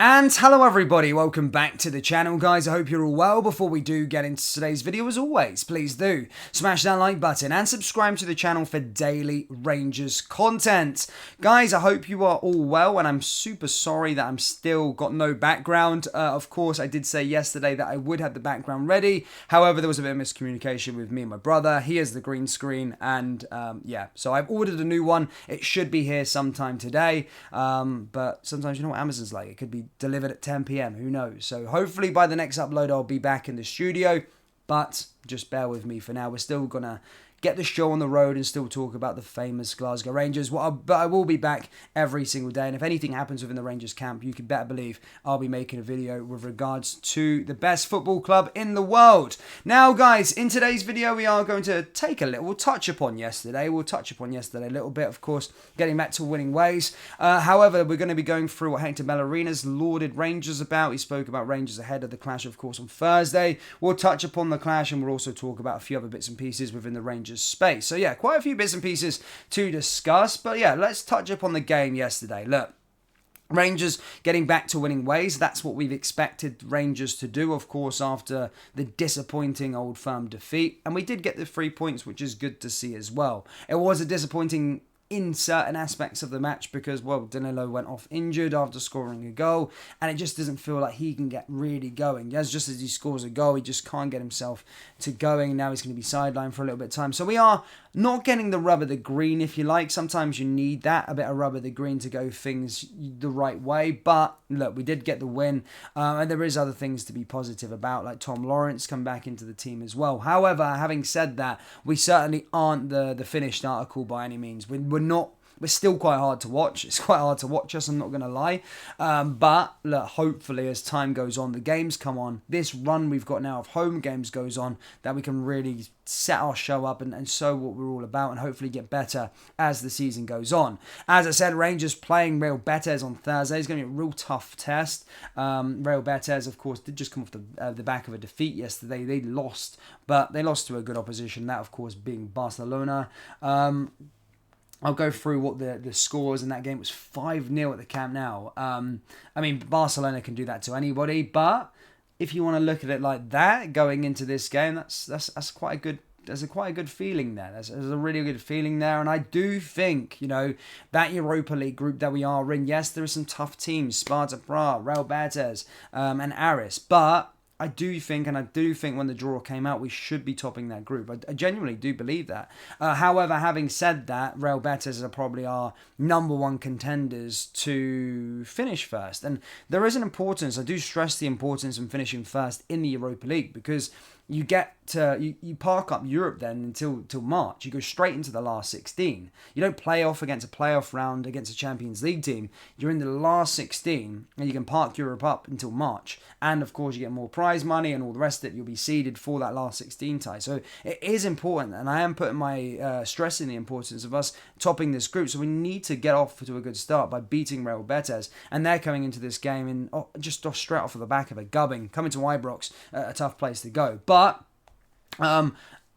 And hello everybody, welcome back to the channel guys. I hope you're all well. Before we do get into today's video, as always, please do smash that like button and subscribe to the channel for daily Rangers content. Guys, I hope you are all well, and I'm super sorry that I'm still got no background. Of course, I did say yesterday that I would have the background ready. However, there was a bit of miscommunication with me and my brother. He has the green screen, and yeah, so I've ordered a new one. It should be here sometime today, but sometimes you know what Amazon's like. It could be delivered at 10 p.m. Who knows? So hopefully by the next upload I'll be back in the studio, but just bear with me for now. We're still gonna get the show on the road and still talk about the famous Glasgow Rangers. But I will be back every single day, and if anything happens within the Rangers camp, you can better believe I'll be making a video with regards to the best football club in the world. Now guys, in today's video we are going to take a little, we'll touch upon yesterday a little bit, of course, getting back to winning ways. However, we're going to be going through what Hector Bellerin has lauded Rangers about. He spoke about Rangers ahead of the clash, of course, on Thursday. We'll touch upon the clash, and we'll also talk about a few other bits and pieces within the Rangers space. So yeah, quite a few bits and pieces to discuss, but yeah, let's touch upon the game yesterday. Look, Rangers getting back to winning ways. That's what we've expected Rangers to do, of course, after the disappointing Old Firm defeat. And we did get the 3 points, which is good to see as well. It was a disappointing in certain aspects of the match because, well, Danilo went off injured after scoring a goal, and it just doesn't feel like he can get really going. Just as he scores a goal, he just can't get himself to going. Now he's going to be sidelined for a little bit of time. So we are not getting the rub of the green, if you like. Sometimes you need that, a bit of rub of the green to go things the right way. But look, we did get the win, and there is other things to be positive about, like Tom Lawrence come back into the team as well. However, having said that, we certainly aren't the finished article by any means. We're still quite hard to watch. It's quite hard to watch us, I'm not going to lie. But look, hopefully as time goes on, the games come on, this run we've got now of home games goes on, that we can really set our show up and show what we're all about, and hopefully get better as the season goes on. As I said, Rangers playing Real Betis on Thursday is going to be a real tough test. Real Betis, of course, did just come off the back of a defeat yesterday. They lost, but they lost to a good opposition, that of course being Barcelona. I'll go through what the scores in that game. It was 5-0 at the Camp Nou. I mean, Barcelona can do that to anybody, but if you want to look at it like that, going into this game, that's quite a good. There's quite a good feeling there. There's a really good feeling there, and I do think, you know, that Europa League group that we are in, yes, there are some tough teams, Sparta Prague, Real Betis, and Aris, but I do think when the draw came out, we should be topping that group. I genuinely do believe that. However, having said that, Real Betis are probably our number one contenders to finish first. And there is an importance, I do stress the importance of finishing first in the Europa League, because you get to, you park up Europe then until March. You go straight into the last 16. You don't play off against a playoff round against a Champions League team. You're in the last 16, and you can park Europe up until March. And of course, you get more prize money and all the rest of it. You'll be seeded for that last 16 tie. So it is important, and I am putting my stressing the importance of us topping this group. So we need to get off to a good start by beating Real Betis, and they're coming into this game in just straight off of the back of a gubbing, coming to Ibrox, a tough place to go. But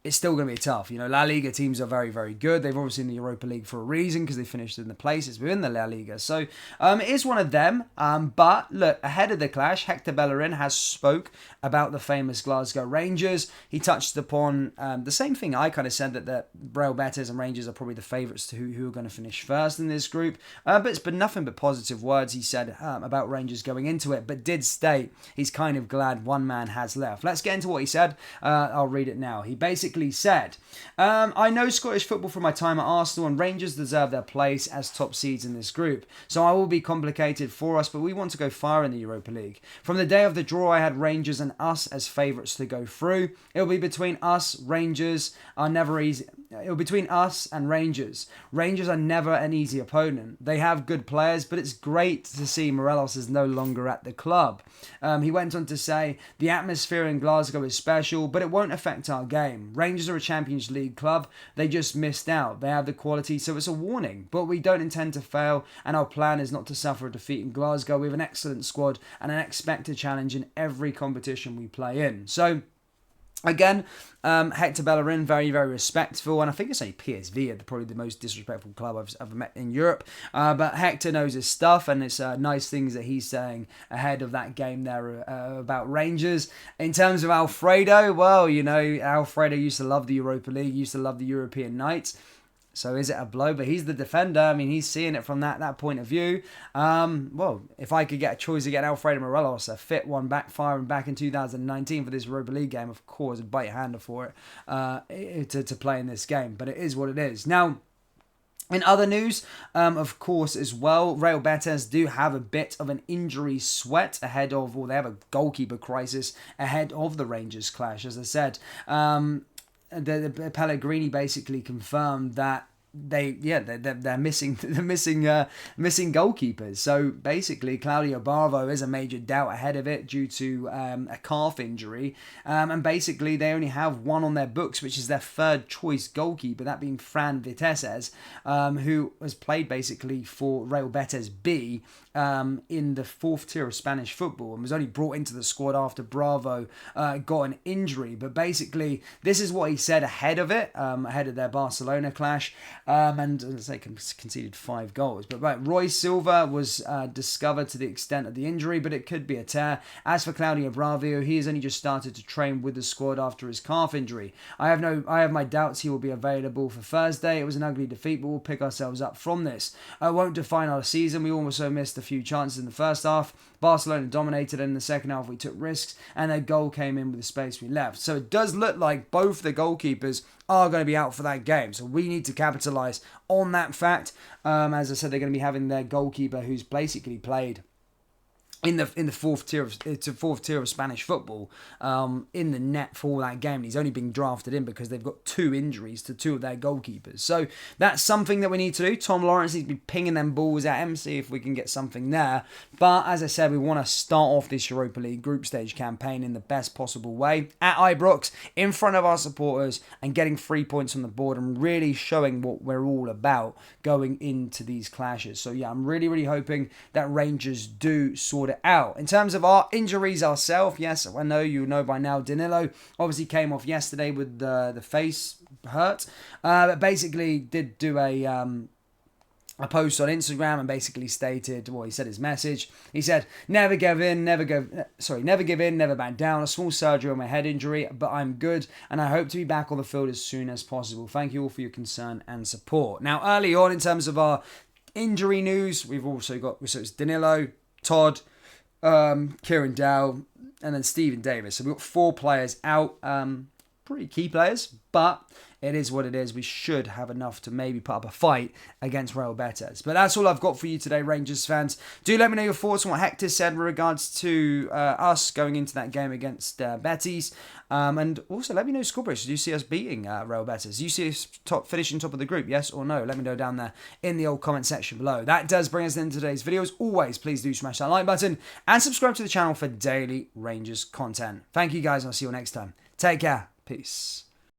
it's still going to be tough. You know, La Liga teams are very, very good. They've obviously in the Europa League for a reason, because they finished in the places within the La Liga. So it is one of them. But look, ahead of the clash, Hector Bellerin has spoke about the famous Glasgow Rangers. He touched upon the same thing I kind of said, that Real Betis and Rangers are probably the favourites to who are going to finish first in this group. But it's been nothing but positive words he said about Rangers going into it, but did state he's kind of glad one man has left. Let's get into what he said. I'll read it now. He basically said, I know Scottish football from my time at Arsenal, and Rangers deserve their place as top seeds in this group. So I will be complicated for us, but we want to go far in the Europa League. From the day of the draw, I had Rangers and us as favourites to go through. It'll be between us. Rangers are never easy. It'll be between us and Rangers. Rangers are never an easy opponent. They have good players, but it's great to see Morelos is no longer at the club. He went on to say, the atmosphere in Glasgow is special, but it won't affect our game. Rangers are a Champions League club. They just missed out. They have the quality, so it's a warning. But we don't intend to fail, and our plan is not to suffer a defeat in Glasgow. We have an excellent squad and an expected challenge in every competition we play in. So Again, Hector Bellerin, very, very respectful, and I think it's only PSV are probably the most disrespectful club I've ever met in Europe. But Hector knows his stuff, and it's nice things that he's saying ahead of that game there about Rangers. In terms of Alfredo, well, you know, Alfredo used to love the Europa League, used to love the European nights. So is it a blow? But he's the defender. I mean, he's seeing it from that point of view. Well, if I could get a choice to get Alfredo Morelos, a fit one firing back in 2019 for this Europa League game, of course, I'd bite your hand for it to play in this game. But it is what it is. Now, in other news, of course, as well, Real Betis do have a bit of an injury sweat ahead of, or they have a goalkeeper crisis ahead of the Rangers clash, as I said. The Pellegrini basically confirmed that they're missing goalkeepers. So basically, Claudio Bravo is a major doubt ahead of it due to a calf injury, and basically they only have one on their books, which is their third choice goalkeeper, that being Fran Vitesse, who has played basically for Real Betis B in the fourth tier of Spanish football, and was only brought into the squad after Bravo got an injury. But basically, this is what he said ahead of it, ahead of their Barcelona clash. And as I say, conceded 5 goals. But right, Roy Silva was discovered to the extent of the injury, but it could be a tear. As for Claudio Bravo, he has only just started to train with the squad after his calf injury. I have my doubts he will be available for Thursday. It was an ugly defeat, but we'll pick ourselves up from this. I won't define our season. We also missed a few chances in the first half. Barcelona dominated, and in the second half we took risks, and their goal came in with the space we left. So it does look like both the goalkeepers are going to be out for that game. So we need to capitalise on that fact. As I said, they're going to be having their goalkeeper who's basically played in the fourth tier of Spanish football in the net for that game. And he's only been drafted in because they've got 2 injuries to 2 of their goalkeepers. So that's something that we need to do. Tom Lawrence needs to be pinging them balls at him, see if we can get something there. But as I said, we want to start off this Europa League group stage campaign in the best possible way at Ibrox, in front of our supporters, and getting 3 points on the board and really showing what we're all about going into these clashes. So yeah, I'm really, really hoping that Rangers do sort it out. In terms of our injuries ourselves, yes, I know you know by now, Danilo obviously came off yesterday with the face hurt, but basically did do a post on Instagram and basically stated, well, he said his message. He said, never give in, never back down. A small surgery on my head injury, but I'm good, and I hope to be back on the field as soon as possible. Thank you all for your concern and support. Now, early on, in terms of our injury news, we've also got, so it's Danilo, Todd, Kieran Dow, and then Stephen Davis. So we've got 4 players out, pretty key players, but it is what it is. We should have enough to maybe put up a fight against Real Betis. But that's all I've got for you today, Rangers fans. Do let me know your thoughts on what Hector said in regards to us going into that game against Betis. And also let me know score predictions. Do you see us beating Real Betis? Do you see us finishing top of the group? Yes or no? Let me know down there in the old comment section below. That does bring us into today's video. As always, please do smash that like button and subscribe to the channel for daily Rangers content. Thank you guys, and I'll see you next time. Take care. Peace.